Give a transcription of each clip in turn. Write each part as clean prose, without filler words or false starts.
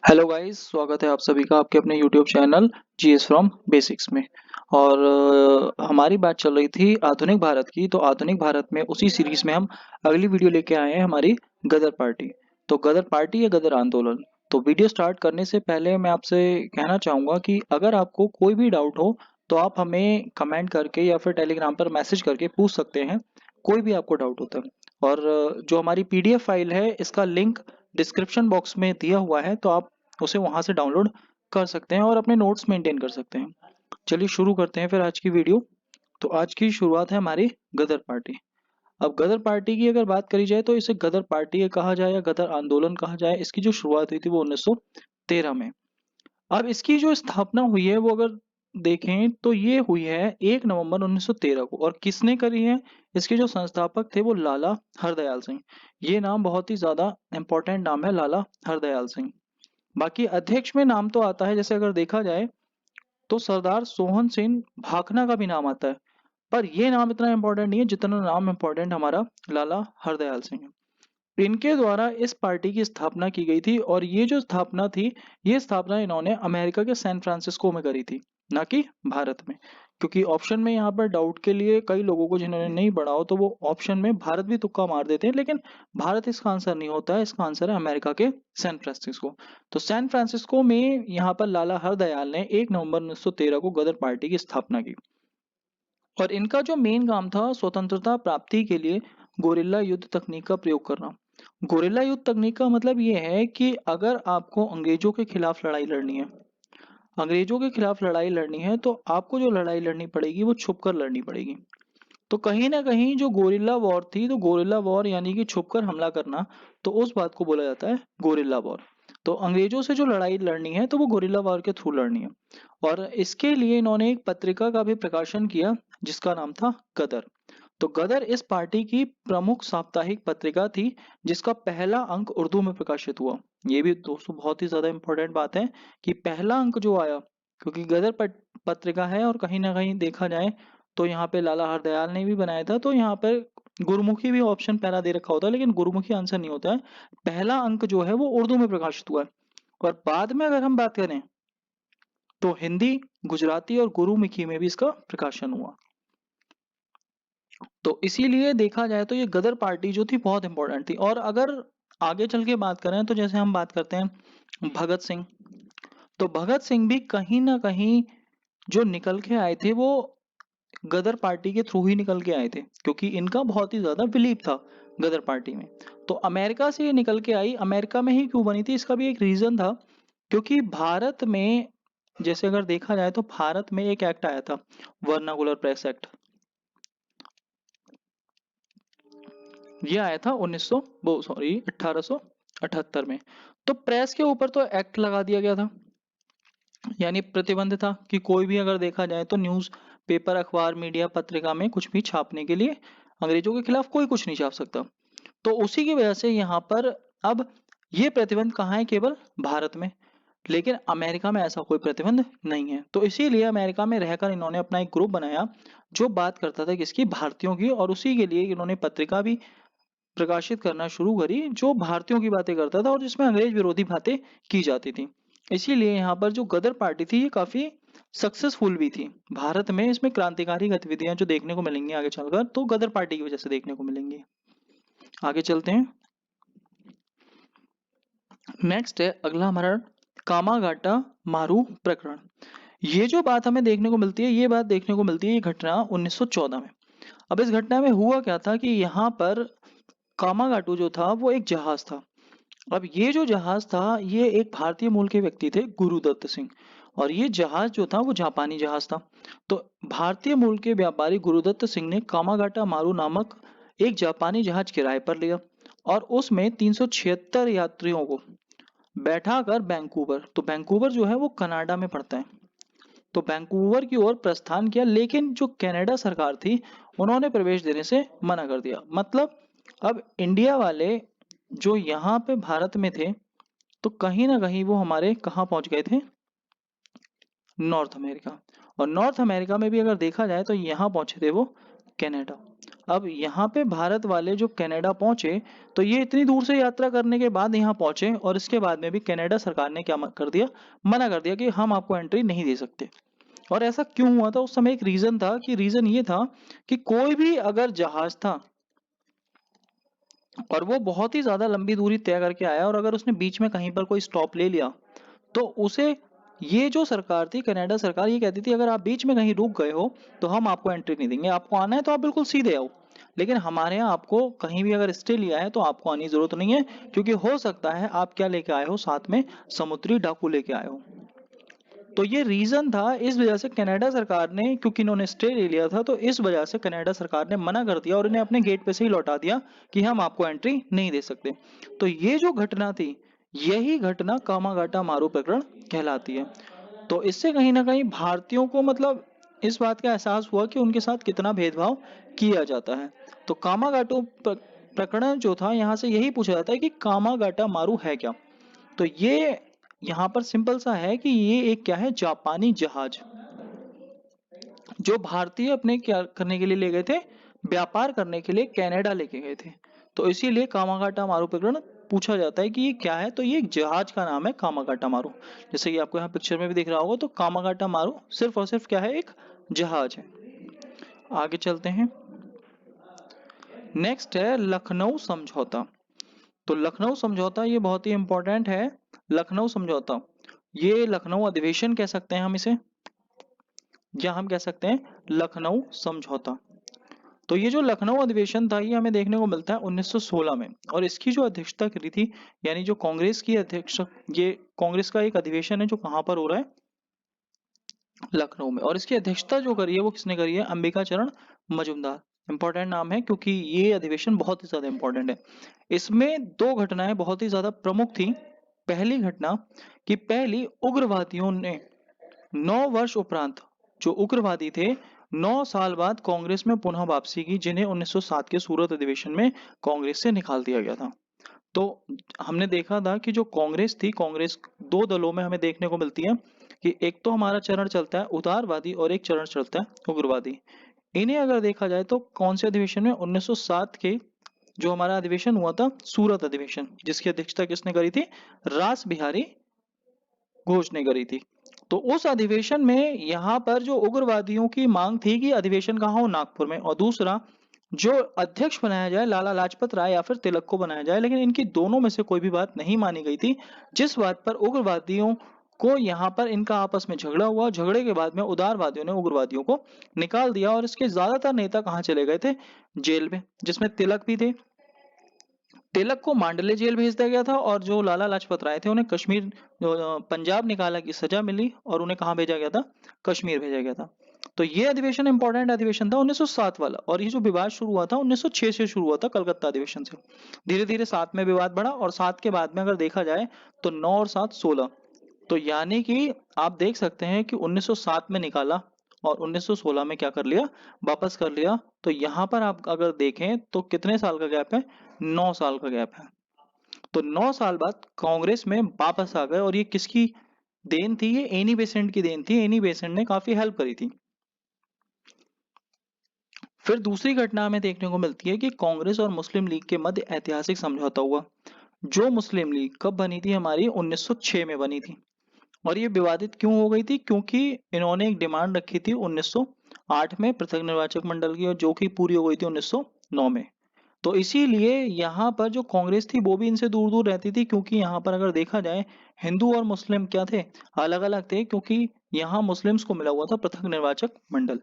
Hello guys, स्वागत है आप सभी का आपके अपने YouTube channel GS from basics में। और हमारी बात चल रही थी आधुनिक भारत की। तो आधुनिक भारत में उसी सीरीज में हम अगली वीडियो लेके आए हैं, हमारी गदर पार्टी। तो गदर पार्टी या गदर आंदोलन। तो वीडियो स्टार्ट करने से पहले मैं आपसे कहना चाहूँगा कि अगर आपको कोई भी डाउट हो तो आप हमें कमेंट करके या फिर टेलीग्राम पर मैसेज करके पूछ सकते हैं, कोई भी आपको डाउट होता है। और जो हमारी पीडीएफ फाइल है, इसका लिंक डिस्क्रिप्शन बॉक्स में दिया हुआ है, तो आप उसे वहां से डाउनलोड कर सकते हैं और अपने नोट्स मेंटेन कर सकते हैं। चलिए शुरू करते हैं फिर आज की वीडियो। तो आज की शुरुआत है हमारी गदर पार्टी। अब गदर पार्टी की अगर बात करी जाए तो इसे गदर पार्टी कहा जाए या गदर आंदोलन कहा जाए, इसकी जो शुरुआत हुई थी वो 1913 में। अब इसकी जो स्थापना हुई है वो अगर देखें तो ये हुई है 1 नवंबर 1913 को। और किसने करी है? इसके जो संस्थापक थे वो लाला हरदयाल सिंह। ये नाम बहुत ही ज्यादा इंपॉर्टेंट नाम है, लाला हरदयाल सिंह। बाकी अध्यक्ष में नाम तो आता है, जैसे अगर देखा जाए तो सरदार सोहन सिंह भाखना का भी नाम आता है, पर ये नाम इतना इंपॉर्टेंट नहीं है जितना नाम इंपॉर्टेंट हमारा लाला हरदयाल सिंह है। इनके द्वारा इस पार्टी की स्थापना की गई थी, और ये जो स्थापना थी, ये स्थापना इन्होंने अमेरिका के सैन फ्रांसिस्को में करी थी, ना कि भारत में। क्योंकि ऑप्शन में यहाँ पर डाउट के लिए कई लोगों को जिन्होंने नहीं पढ़ा हो तो वो ऑप्शन में भारत भी तुक्का मार देते हैं, लेकिन भारत इसका आंसर नहीं होता है। इसका आंसर है अमेरिका के सैन फ्रांसिस्को। तो सैन फ्रांसिस्को में यहाँ पर लाला हरदयाल ने 1 नवंबर 1913 को गदर पार्टी की स्थापना की। और इनका जो मेन काम था स्वतंत्रता प्राप्ति के लिए गोरिल्ला युद्ध तकनीक का प्रयोग करना। गोरिल्ला युद्ध तकनीक का मतलब ये है कि अगर आपको अंग्रेजों के खिलाफ लड़ाई लड़नी है, अंग्रेजों के खिलाफ लड़ाई लड़नी है, तो आपको जो लड़ाई लड़नी पड़ेगी वो छुपकर लड़नी पड़ेगी। तो कहीं ना कहीं जो गोरिल्ला वॉर थी, तो गोरिल्ला वॉर यानी कि छुपकर हमला करना, तो उस बात को बोला जाता है गोरिल्ला वॉर। तो अंग्रेजों से जो लड़ाई लड़नी है तो वो गोरिल्ला वॉर के थ्रू लड़नी है। और इसके लिए इन्होंने एक पत्रिका का भी प्रकाशन किया जिसका नाम था गदर। तो गदर इस पार्टी की प्रमुख साप्ताहिक पत्रिका थी, जिसका पहला अंक उर्दू में प्रकाशित हुआ। ये भी दोस्तों बहुत ही ज्यादा इंपॉर्टेंट बात है कि पहला अंक जो आया, क्योंकि गदर पत्रिका है और कहीं ना कहीं देखा जाए तो यहाँ पे लाला हरदयाल ने भी बनाया था, तो यहाँ पर गुरुमुखी भी ऑप्शन पहला दे रखा होता है, लेकिन गुरुमुखी आंसर नहीं होता है। पहला अंक जो है वो उर्दू में प्रकाशित हुआ है। और बाद में अगर हम बात करें तो हिंदी, गुजराती और गुरुमुखी में भी इसका प्रकाशन हुआ। तो इसीलिए देखा जाए तो ये गदर पार्टी जो थी बहुत इंपॉर्टेंट थी। और अगर आगे चल के बात करें तो जैसे हम बात करते हैं भगत सिंह। तो भगत सिंह भी कहीं ना कहीं जो निकल के आए थे वो गदर पार्टी के थ्रू ही निकल के आए थे, क्योंकि इनका बहुत ही ज्यादा बिलीव था गदर पार्टी में। तो अमेरिका से ये निकल के आई। अमेरिका में ही क्यों बनी थी, इसका भी एक रीजन था। क्योंकि भारत में जैसे अगर देखा जाए तो भारत में एक एक्ट आया था, वर्नाकुलर प्रेस एक्ट। ये आया था 1900 वो सॉरी 1878 में। तो प्रेस के ऊपर तो एक्ट लगा दिया गया था, यानी प्रतिबंध था कि कोई भी अगर देखा जाए तो न्यूज पेपर, अखबार, मीडिया, पत्रिका में कुछ भी छापने के लिए अंग्रेजों के खिलाफ कोई कुछ नहीं छाप सकता। तो उसी की वजह से यहाँ पर अब ये प्रतिबंध कहाँ है? केवल भारत में। लेकिन अमेरिका में ऐसा कोई प्रतिबंध नहीं है। तो इसीलिए अमेरिका में रहकर इन्होंने अपना एक ग्रुप बनाया जो बात करता था किसकी? भारतीयों की। और उसी के लिए इन्होंने पत्रिका भी प्रकाशित करना शुरू करी जो भारतीयों की बातें करता था और जिसमें अंग्रेज विरोधी बातें की जाती थी। इसीलिए यहाँ पर जो गदर पार्टी थी ये काफी सक्सेसफुल भी थी। भारत में इसमें क्रांतिकारी गतिविधियां जो देखने को मिलेंगी आगे चलकर, तो गदर पार्टी की वजह से देखने को मिलेंगी। आगे चलते हैं। नेक्स्ट है अगला हमारा कामागाटा मारू प्रकरण। ये जो बात हमें देखने को मिलती है, ये बात देखने को मिलती है, ये घटना 1914 में। अब इस घटना में हुआ क्या था कि यहाँ पर कामागाटू जो था वो एक जहाज था। अब ये जो जहाज था ये एक भारतीय मूल के व्यक्ति थे, गुरुदत्त सिंह। और ये जहाज जो था वो जापानी जहाज था। तो भारतीय मूल के व्यापारी गुरुदत्त सिंह ने कामागाटा मारू नामक एक जापानी जहाज किराए पर लिया और उसमें 376 यात्रियों को बैठाकर वैंकूवर, तो वैंकूवर जो है वो कनाडा में पड़ता है, तो वैंकूवर की ओर प्रस्थान किया। लेकिन जो कनाडा सरकार थी उन्होंने प्रवेश देने से मना कर दिया। मतलब अब इंडिया वाले जो यहाँ पे भारत में थे, तो कहीं ना कहीं वो हमारे कहाँ पहुंच गए थे? North America. और नॉर्थ अमेरिका में भी अगर देखा जाए तो यहाँ पहुंचे थे वो कनाडा। अब यहाँ पे भारत वाले जो कनाडा पहुंचे, तो ये इतनी दूर से यात्रा करने के बाद यहाँ पहुंचे और इसके बाद में भी कनाडा सरकार ने क्या कर दिया, मना कर दिया कि हम आपको एंट्री नहीं दे सकते। और ऐसा क्यों हुआ था उस समय? एक रीजन था कि रीजन ये था कि कोई भी अगर जहाज था और वो बहुत ही ज्यादा लंबी दूरी तय करके आया और अगर उसने बीच में कहीं पर कोई स्टॉप ले लिया, तो उसे ये जो सरकार थी, कनाडा सरकार, ये कहती थी अगर आप बीच में कहीं रुक गए हो तो हम आपको एंट्री नहीं देंगे। आपको आना है तो आप बिल्कुल सीधे आओ, लेकिन हमारे यहाँ आपको कहीं भी अगर स्टे लिया है तो आपको आने की जरूरत नहीं है, क्योंकि हो सकता है आप क्या लेके आए हो, साथ में समुद्री डाकू लेके आए हो। तो ये रीजन था, इस वजह से कनाडा सरकार ने, क्योंकि इन्होंने स्टे ले लिया था, तो इस वजह से कनाडा सरकार ने मना कर दिया और इन्हें अपने गेट पे से ही लौटा दिया कि हम आपको एंट्री नहीं दे सकते। तो ये जो घटना थी, यही घटना कामागाटा मारू प्रकरण कहलाती है। तो इससे कहीं ना कहीं भारतीयों को मतलब इस बात का एहसास हुआ कि उनके साथ कितना भेदभाव किया जाता है। तो कामागाटो प्रकरण जो था, यहाँ से यही पूछा जाता है कि कामागाटा मारू है क्या। तो ये यहाँ पर सिंपल सा है कि ये एक क्या है, जापानी जहाज, जो भारतीय अपने क्या करने के लिए ले गए थे, व्यापार करने के लिए कनाडा लेके गए थे। तो इसीलिए कामागाटा मारू प्रकरण पूछा जाता है कि ये क्या है, तो ये एक जहाज का नाम है कामागाटा मारू। जैसे कि आपको यहाँ पिक्चर में भी दिख रहा होगा, तो कामागाटा मारू सिर्फ और सिर्फ क्या है, एक जहाज है। आगे चलते हैं। नेक्स्ट है लखनऊ समझौता। तो लखनऊ समझौता ये बहुत ही इंपॉर्टेंट है। लखनऊ समझौता, ये लखनऊ अधिवेशन कह सकते हैं हम इसे, या हम कह सकते हैं लखनऊ समझौता। तो ये जो लखनऊ अधिवेशन था, ये हमें देखने को मिलता है 1916 में, और इसकी जो अध्यक्षता करी थी, यानी जो कांग्रेस की अध्यक्ष, ये कांग्रेस का एक अधिवेशन है जो कहाँ पर हो रहा है, लखनऊ में। और इसकी अध्यक्षता जो करी है वो किसने करी है, अंबिका चरण मजूमदार। इंपॉर्टेंट नाम है क्योंकि ये अधिवेशन बहुत ही ज्यादा इंपॉर्टेंट है। इसमें दो घटनाएं बहुत ही ज्यादा प्रमुख थी। पहली घटना कि पहली उग्रवादियों ने 9 वर्ष उपरांत, जो उग्रवादी थे, 9 साल बाद कांग्रेस में पुनः वापसी की, जिन्हें 1907 के सूरत अधिवेशन में कांग्रेस से निकाल दिया गया था। तो हमने देखा था कि जो कांग्रेस थी, कांग्रेस दो दलों में हमें देखने को मिलती है कि एक तो हमारा चरण चलता है उदारवादी और एक चरण चलता है उग्रवादी। इन्हें अगर देखा जाए तो कौन से अधिवेशन में, 1907 के जो हमारा अधिवेशन हुआ था, सूरत अधिवेशन, जिसकी अध्यक्षता किसने करी थी, रास बिहारी घोष ने करी थी। तो उस अधिवेशन में यहाँ पर जो उग्रवादियों की मांग थी कि अधिवेशन कहाँ हो, नागपुर में, और दूसरा जो अध्यक्ष बनाया जाए लाला लाजपत राय या फिर तिलक को बनाया जाए, लेकिन इनकी दोनों में से कोई भी बात नहीं मानी गई थी। जिस बात पर उग्रवादियों को यहाँ पर इनका आपस में झगड़ा हुआ, झगड़े के बाद में उदारवादियों ने उग्रवादियों को निकाल दिया और इसके ज्यादातर नेता कहाँ चले गए थे, जेल में, जिसमें तिलक भी थे। तिलक को मांडले जेल भेज दिया गया था और जो लाला लाजपत राय थे उन्हें कश्मीर, पंजाब निकाला की सजा मिली और उन्हें कहाँ भेजा गया था, कश्मीर भेजा गया था। तो ये अधिवेशन इंपॉर्टेंट अधिवेशन था 1907 वाला, और ये जो विवाद शुरू हुआ था 1906 से शुरू हुआ था, कलकत्ता अधिवेशन से। धीरे धीरे 7 में विवाद बढ़ा और 7 के बाद में अगर देखा जाए तो 9 और 7 16। तो यानी कि आप देख सकते हैं कि 1907 में निकाला और 1916 में क्या कर लिया, वापस कर लिया। तो यहाँ पर आप अगर देखें तो कितने साल का गैप है, 9 साल का गैप है। तो 9 साल बाद कांग्रेस में वापस आ गए, और ये किसकी देन थी, ये एनी बेसेंट की देन थी। एनी बेसेंट ने काफी हेल्प करी थी। फिर दूसरी घटना हमें देखने को मिलती है कि कांग्रेस और मुस्लिम लीग के मध्य ऐतिहासिक समझौता हुआ। जो मुस्लिम लीग कब बनी थी हमारी, 1906 में बनी थी। और ये विवादित क्यों हो गई थी, क्योंकि इन्होंने एक डिमांड रखी थी 1908 में पृथक निर्वाचक मंडल की, और जो कि पूरी हो गई थी 1909 में। तो इसीलिए यहाँ पर जो कांग्रेस थी वो भी इनसे दूर दूर रहती थी, क्योंकि यहाँ पर अगर देखा जाए हिंदू और मुस्लिम क्या थे, अलग अलग थे, क्योंकि यहाँ मुस्लिम्स को मिला हुआ था पृथक निर्वाचक मंडल।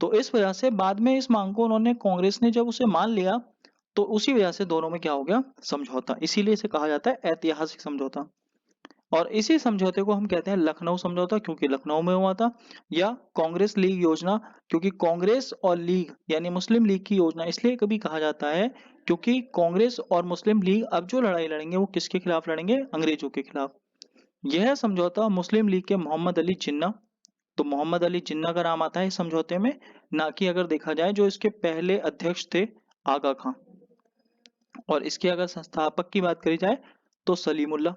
तो इस वजह से बाद में इस मांग को उन्होंने, कांग्रेस ने जब उसे मान लिया, तो उसी वजह से दोनों में क्या हो गया, समझौता। इसीलिए इसे कहा जाता है ऐतिहासिक समझौता। और इसी समझौते को हम कहते हैं लखनऊ समझौता, क्योंकि लखनऊ में हुआ था, या कांग्रेस लीग योजना, क्योंकि कांग्रेस और लीग यानी मुस्लिम लीग की योजना इसलिए कभी कहा जाता है क्योंकि कांग्रेस और मुस्लिम लीग अब जो लड़ाई लड़ेंगे वो किसके खिलाफ लड़ेंगे, अंग्रेजों के खिलाफ। यह समझौता मुस्लिम लीग के मोहम्मद अली जिन्ना, तो मोहम्मद अली जिन्ना का नाम आता है इस समझौते में, ना कि अगर देखा जाए जो इसके पहले अध्यक्ष थे, आगा खां। और इसके अगर संस्थापक की बात करी जाए तो सलीमुल्लाह,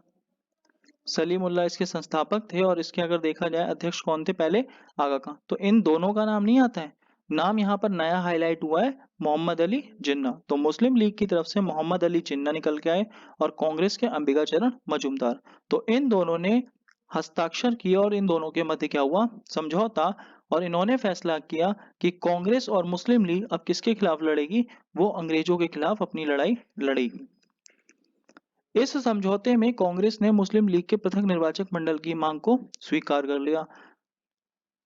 सलीमुल्लाह इसके संस्थापक थे। और इसके अगर देखा जाए अध्यक्ष कौन थे पहले, आगा खां। तो इन दोनों का नाम नहीं आता है, नाम यहाँ पर नया हाईलाइट हुआ है, मोहम्मद अली जिन्ना। तो मुस्लिम लीग की तरफ से मोहम्मद अली जिन्ना निकल के आए और कांग्रेस के अंबिका चरण मजूमदार। तो इन दोनों ने हस्ताक्षर किए और इन दोनों के मध्य क्या हुआ, समझौता। और इन्होंने फैसला किया कि कांग्रेस और मुस्लिम लीग अब किसके खिलाफ लड़ेगी, वो अंग्रेजों के खिलाफ अपनी लड़ाई लड़ेगी। इस समझौते में कांग्रेस ने मुस्लिम लीग के पृथक निर्वाचक मंडल की मांग को स्वीकार कर लिया।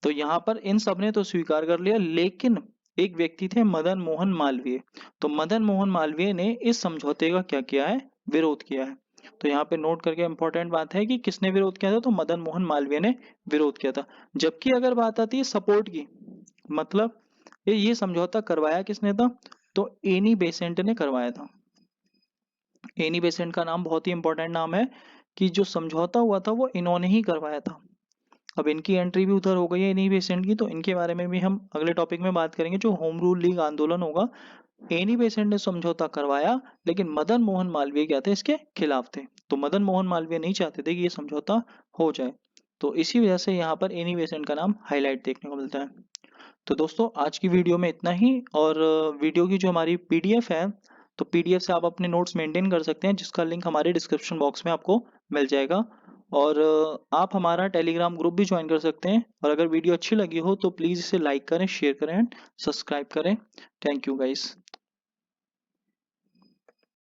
तो यहाँ पर इन सब ने तो स्वीकार कर लिया, लेकिन एक व्यक्ति थे मदन मोहन मालवीय। तो मदन मोहन मालवीय ने इस समझौते का क्या किया है, विरोध किया है। तो यहाँ पे नोट करके इंपॉर्टेंट बात है कि किसने विरोध किया था, तो मदन मोहन मालवीय ने विरोध किया था। जबकि अगर बात आती है सपोर्ट की, मतलब ये समझौता करवाया किसने था, तो एनी बेसेंट ने करवाया था। एनी बेसेंट का नाम बहुत ही इंपॉर्टेंट नाम है कि जो समझौता हुआ था वो इन्होंने ही करवाया था। अब इनकी एंट्री भी उधर हो गई है एनी बेसेंट की, तो इनके बारे में भी हम अगले टॉपिक में बात करेंगे। जो होम रूल लीग आंदोलन होगा, एनी बेसेंट ने समझौता करवाया, लेकिन मदन मोहन मालवीय क्या थे, इसके खिलाफ थे। तो मदन मोहन मालवीय नहीं चाहते थे कि ये समझौता हो जाए। तो इसी वजह से यहाँ पर एनी बेसेंट का नाम हाईलाइट देखने को मिलता है। तो दोस्तों आज की वीडियो में इतना ही। और वीडियो की जो हमारी पीडीएफ है, तो पीडीएफ से आप अपने नोट्स मेंटेन कर सकते हैं, जिसका लिंक हमारे डिस्क्रिप्शन बॉक्स में आपको मिल जाएगा। और आप हमारा टेलीग्राम ग्रुप भी ज्वाइन कर सकते हैं। और अगर वीडियो अच्छी लगी हो तो प्लीज़ इसे लाइक करें, शेयर करें एंड सब्सक्राइब करें। Thank you guys.